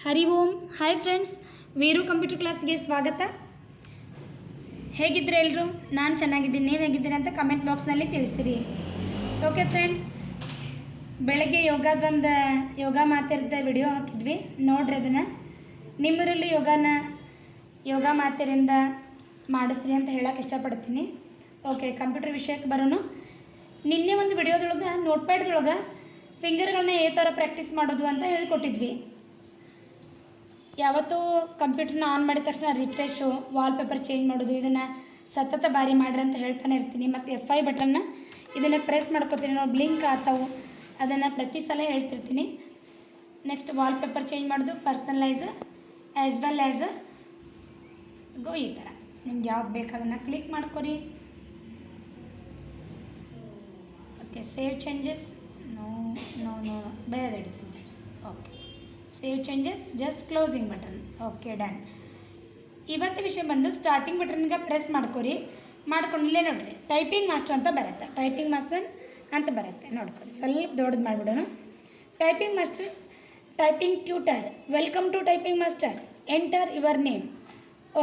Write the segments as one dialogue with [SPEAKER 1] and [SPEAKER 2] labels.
[SPEAKER 1] ಹರಿ ಓಂ. Hi friends, Veeru computer ಕ್ಲಾಸ್ಗೆ ಸ್ವಾಗತ. ಹೇಗಿದ್ರೆ ಎಲ್ಲರೂ? ನಾನು ಚೆನ್ನಾಗಿದ್ದೀನಿ, ನೀವು ಹೇಗಿದ್ದೀರಿ ಅಂತ ಕಮೆಂಟ್ ಬಾಕ್ಸ್ನಲ್ಲಿ ತಿಳಿಸಿರಿ. ಓಕೆ ಫ್ರೆಂಡ್, ಬೆಳಗ್ಗೆ ಯೋಗ ಮಾತಿರದ ವಿಡಿಯೋ ಹಾಕಿದ್ವಿ, ನೋಡ್ರಿ ಅದನ್ನು. ನಿಮ್ಮೂರಲ್ಲಿ ಯೋಗ ಮಾತಿರಿಂದ ಮಾಡಿಸ್ರಿ ಅಂತ ಹೇಳೋಕೆ ಇಷ್ಟಪಡ್ತೀನಿ. ಓಕೆ, ಕಂಪ್ಯೂಟರ್ ವಿಷಯಕ್ಕೆ ಬರೋಣ. ನಿನ್ನೆ ಒಂದು ವಿಡಿಯೋದೊಳಗೆ ನೋಟ್ಪ್ಯಾಡ್ದೊಳಗೆ ಫಿಂಗರ್ಗಳನ್ನ ಯಾವ ಥರ ಪ್ರಾಕ್ಟೀಸ್ ಮಾಡೋದು ಅಂತ ಹೇಳ್ಕೊಟ್ಟಿದ್ವಿ. ಯಾವತ್ತೂ ಕಂಪ್ಯೂಟರ್ನ ಆನ್ ಮಾಡಿದ ತಕ್ಷಣ ರಿಫ್ರೆಶು, ವಾಲ್ಪೇಪರ್ ಚೇಂಜ್ ಮಾಡೋದು, ಇದನ್ನು ಸತತ ಬಾರಿ ಮಾಡ್ರಿ ಅಂತ ಹೇಳ್ತಾನೆ ಇರ್ತೀನಿ. ಮತ್ತು F5 ಬಟನ್ನ ಇದನ್ನು ಪ್ರೆಸ್ ಮಾಡ್ಕೋತೀನಿ, ನಾವು ಬ್ಲಿಂಕ್ ಆಗ್ತಾವೆ, ಅದನ್ನು ಪ್ರತಿ ಸಲ ಹೇಳ್ತಿರ್ತೀನಿ. ನೆಕ್ಸ್ಟ್ ವಾಲ್ಪೇಪರ್ ಚೇಂಜ್ ಮಾಡೋದು, ಪರ್ಸನಲೈಸ್ ಆ್ಯಸ್ ವೆಲ್ ಆ್ಯಸ್ ಗೋ, ಈ ಥರ ನಿಮ್ಗೆ ಯಾವ್ದು ಬೇಕು ಅದನ್ನು ಕ್ಲಿಕ್ ಮಾಡ್ಕೊರಿ. ಓಕೆ, ಸೇವ್ ಚೇಂಜಸ್, ನೋ ಬೇರೆ ಇಡ್ತೀನಿ. Okay, save changes, just closing button. Okay, done. ಇವತ್ತು ವಿಷಯ ಬಂದು ಸ್ಟಾರ್ಟಿಂಗ್ ಬಟನ್ಗೆ ಪ್ರೆಸ್ ಮಾಡ್ಕೊರಿ. ಮಾಡ್ಕೊಂಡಿಲ್ಲೇ ನೋಡಿರಿ, ಟೈಪಿಂಗ್ ಮಾಸ್ಟರ್ ಅಂತ ಬರುತ್ತೆ, ಟೈಪಿಂಗ್ ಮಾಸ್ಟರ್ ಅಂತ ಬರುತ್ತೆ, ನೋಡ್ಕೊರಿ. ಸ್ವಲ್ಪ ದೊಡ್ಡದು ಮಾಡಿಬಿಡೋಣ. Typing master, typing tutor, welcome to typing master, enter your name.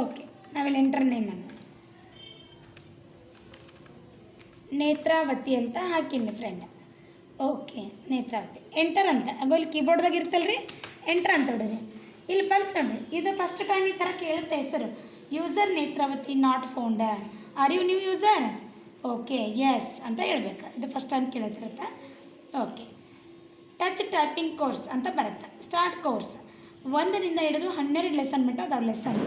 [SPEAKER 1] Okay, ನಾವೆಲ್ಲ ಎಂಟರ್ ನೇಮ್ ಅಂತ ನೇತ್ರಾವತಿ ಅಂತ ಹಾಕಿನಿ ಫ್ರೆಂಡ್. ಓಕೆ, ನೇತ್ರಾವತಿ ಎಂಟರ್ ಅಂತ ಅಲ್ಲಿ ಕೀಬೋರ್ಡ್ದಾಗ ಇರ್ತಲ್ಲ ರೀ, ಎಂಟರ್ ಅಂತ ಹೊಡಿರಿ. ಇಲ್ಲಿ ಬಂತು ನೋಡಿರಿ, ಇದು ಫಸ್ಟ್ ಟೈಮ್ ಈ ಥರ ಕೇಳುತ್ತೆ ಹೆಸರು. User Netravati not found, are you new user? Okay, yes ಅಂತ ಹೇಳ್ಬೇಕು. ಇದು ಫಸ್ಟ್ ಟೈಮ್ ಕೇಳುತ್ತಿರುತ್ತೆ. ಓಕೆ, ಟಚ್ ಟೈಪಿಂಗ್ ಕೋರ್ಸ್ ಅಂತ ಬರುತ್ತೆ. ಸ್ಟಾರ್ಟ್ ಕೋರ್ಸ್ 1ರಿಂದ ಹಿಡಿದು 12 ಲೆಸನ್ ಮಟ್ಟ ಅದಾವೆ. ಲೆಸನ್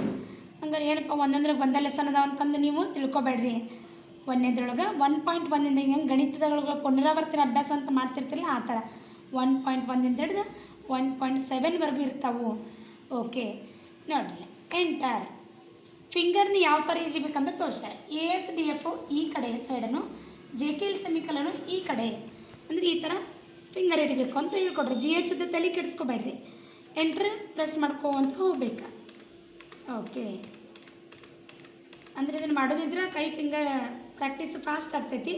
[SPEAKER 1] ಹಂಗಾರೆ ಏನಪ್ಪ, ಒಂದೊಂದ್ರಾಗ ಒಂದೇ ಲೆಸನ್ ಅದಾವ ಅಂತಂದು ನೀವು ತಿಳ್ಕೊಬೇಡ್ರಿ. ಒಂದನೇದ್ರೊಳಗೆ 1.1ಇಂದ ಹಿಂಗೆ ಗಣಿತದೊಳಗೆ ಪುನರಾವರ್ತನೆ ಅಭ್ಯಾಸ ಅಂತ ಮಾಡ್ತಿರ್ತಿರಲ್ಲ, ಆ ಥರ 1.1ಇಂದ ಹಿಡಿದು 1.7ವರೆಗೂ ಇರ್ತಾವೆ. ಓಕೆ, ನೋಡಿರಿ. ಎಂಟರ್ ಫಿಂಗರ್ನ ಯಾವ ಥರ ಇರಬೇಕಂತ ತೋರಿಸ್ತಾರೆ. ASDF ಈ ಕಡೆ ಸೈಡನು, JKL ಸೆಮಿಕಲನು ಈ ಕಡೆ, ಅಂದರೆ ಈ ಥರ ಫಿಂಗರ್ ಇಡಬೇಕು ಅಂತ ಹೇಳ್ಕೊಡ್ರಿ. GHದ ತಲೆ ಕೆಡಿಸ್ಕೊಬೇಡ್ರಿ. ಎಂಟ್ರ್ ಪ್ರೆಸ್ ಮಾಡ್ಕೋ ಅಂತ ಹೋಗ್ಬೇಕು. ಓಕೆ, ಅಂದರೆ ಇದನ್ನು ಮಾಡೋದಿದ್ರೆ ಕೈ ಫಿಂಗರ್ ಪ್ರಾಕ್ಟೀಸ್ ಫಾಸ್ಟ್ ಆಗ್ತೈತಿ.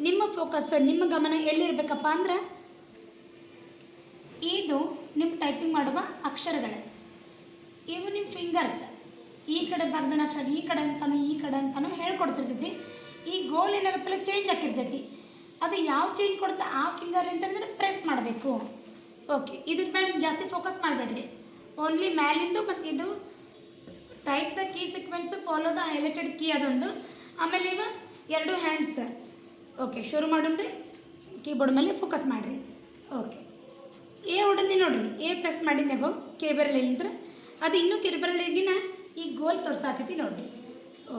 [SPEAKER 1] ನಿಮ್ಮ ಫೋಕಸ್, ನಿಮ್ಮ ಗಮನ ಎಲ್ಲಿರಬೇಕಪ್ಪ ಅಂದ್ರೆ, ಇದು ನಿಮ್ಮ ಟೈಪಿಂಗ್ ಮಾಡುವ ಅಕ್ಷರಗಳೇ, ಇವು ನಿಮ್ಮ ಫಿಂಗರ್ಸ್. ಈ ಕಡೆ ಭಾಗದ ಅಕ್ಷರ ಈ ಕಡೆ ಅಂತಲೂ ಹೇಳ್ಕೊಡ್ತಿರ್ತೈತಿ. ಈ ಗೋಲ್ ಏನಾಗುತ್ತಲ್ಲ ಚೇಂಜ್ ಆಗಿರ್ತೈತಿ, ಅದು ಯಾವ ಚೇಂಜ್ ಕೊಡುತ್ತೆ ಆ ಫಿಂಗರ್ ಅಂತಂದ್ರೆ ಪ್ರೆಸ್ ಮಾಡಬೇಕು. ಓಕೆ, ಇದಕ್ಕೆ ಮೇಲೆ ಜಾಸ್ತಿ ಫೋಕಸ್ ಮಾಡಬೇಡ್ರಿ. ಓನ್ಲಿ ಮ್ಯಾಲಿಂದು ಮತ್ತು ಇದು type the key sequence, follow the highlighted key ಅದೊಂದು. ಆಮೇಲೆ ಇವ 2 ಹ್ಯಾಂಡ್ಸ್. ಓಕೆ, ಶುರು ಮಾಡೋಣ್ರಿ. ಕೀಬೋರ್ಡ್ ಮೇಲೆ ಫೋಕಸ್ ಮಾಡಿರಿ. ಓಕೆ, ಎ ಹೊಡೆದು ನೋಡಿರಿ, ಎ ಪ್ರೆಸ್ ಮಾಡಿದ್ನಾಗೋ ಕಿರುಬೆರಳಿಂದ್ರೆ ಅದು ಇನ್ನೂ ಕಿರುಬೆರಳಿಗಿನ ಈ ಗೋಲ್ ತೋರ್ಸಾತೈತಿ ನೋಡಿರಿ.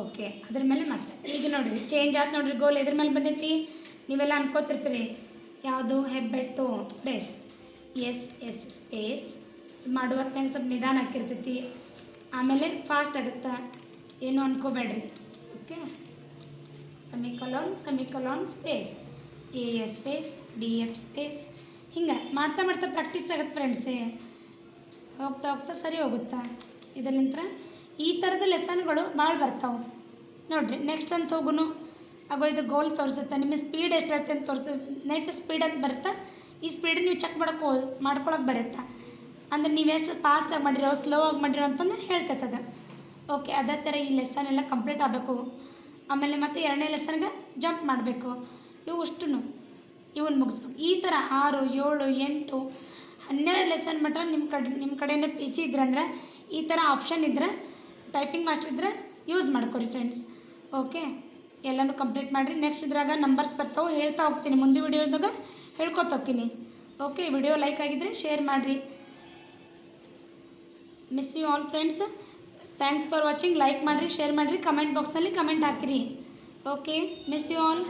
[SPEAKER 1] ಓಕೆ, ಅದ್ರ ಮೇಲೆ ಮತ್ತೆ ಈಗ ನೋಡಿರಿ ಚೇಂಜ್ ಆಯ್ತು ನೋಡಿರಿ. ಗೋಲ್ ಎದ್ರ ಮೇಲೆ ಬಂದೈತಿ ನೀವೆಲ್ಲ ಅನ್ಕೋತಿರ್ತೀರಿ, ಯಾವುದು ಹೆಬ್ಬೆಟ್ಟು ಪ್ರೆಸ್, ಎಸ್ ಸ್ಪೇಸ್ ಮಾಡುವತ್ನಾಗ ಸ್ವಲ್ಪ ನಿಧಾನ ಹಾಕಿರ್ತೈತಿ, ಆಮೇಲೆ ಫಾಸ್ಟ್ ಆಗುತ್ತಾ, ಏನು ಅನ್ಕೋಬೇಡ್ರಿ. Okay, semicolon space, AS space, DF space, ಹಿಂಗೆ ಮಾಡ್ತಾ ಪ್ರಾಕ್ಟೀಸ್ ಆಗುತ್ತೆ ಫ್ರೆಂಡ್ಸೇ. ಹೋಗ್ತಾ ಸರಿ ಹೋಗುತ್ತಾ. ಇದರಿಂದ ಈ ಥರದ ಲೆಸನ್ಗಳು ಭಾಳ ಬರ್ತಾವೆ ನೋಡಿರಿ. ನೆಕ್ಸ್ಟ್ ಅಂತ ಹೋಗುನು ಆಗೋ, ಇದು ಗೋಲ್ ತೋರಿಸುತ್ತೆ, ನಿಮ್ಮ ಸ್ಪೀಡ್ ಎಷ್ಟೈತೆ ಅಂತ ನೆಟ್ ಸ್ಪೀಡ್ ಅಂತ ಬರುತ್ತಾ. ಈ ಸ್ಪೀಡ್ ನೀವು ಚೆಕ್ ಮಾಡ್ಕೊಳಕ್ಕೆ ಬರುತ್ತಾ, ಅಂದರೆ ನೀವು ಎಷ್ಟು ಫಾಸ್ಟಾಗಿ ಮಾಡಿರೋ ಸ್ಲೋ ಆಗಿ ಮಾಡಿರೋ ಅಂತಂದು ಹೇಳ್ತೈತದ. ಓಕೆ, ಅದೇ ಥರ ಈ ಲೆಸನ್ ಎಲ್ಲ ಕಂಪ್ಲೀಟ್ ಆಗಬೇಕು. ಆಮೇಲೆ ಮತ್ತೆ 2ನೇ ಲೆಸನ್ಗೆ ಜಂಪ್ ಮಾಡಬೇಕು. ಇವನ್ನ ಮುಗಿಸ್ಬೇಕು. ಈ ಥರ 6, 7, 8, 12 ಲೆಸನ್ ಮಟ್ಟ ನಿಮ್ಮ ಕಡೆಯಿಂದ PC ಇದ್ರಂದ್ರೆ ಈ ಥರ ಆಪ್ಷನ್ ಇದ್ದರೆ, ಟೈಪಿಂಗ್ ಮಾಸ್ಟರ್ ಇದ್ದರೆ ಯೂಸ್ ಮಾಡ್ಕೊರಿ ಫ್ರೆಂಡ್ಸ್. ಓಕೆ, ಎಲ್ಲನೂ ಕಂಪ್ಲೀಟ್ ಮಾಡಿರಿ. ನೆಕ್ಸ್ಟ್ ಇದ್ರಾಗ ನಂಬರ್ಸ್ ಬರ್ತಾವೆ, ಹೇಳ್ತಾ ಹೋಗ್ತೀನಿ. ಮುಂದೆ ವಿಡಿಯೋದಾಗ ಹೇಳ್ಕೊತ ಹೋಗ್ತೀನಿ. ಓಕೆ, ವಿಡಿಯೋ ಲೈಕ್ ಆಗಿದ್ದರೆ ಶೇರ್ ಮಾಡಿರಿ. Miss you all friends. Thanks for watching. Like ಮಾಡಿರಿ, ಶೇರ್ ಮಾಡಿರಿ, ಕಮೆಂಟ್ ಬಾಕ್ಸ್ನಲ್ಲಿ ಕಮೆಂಟ್ ಹಾಕಿರಿ. Okay, miss you all.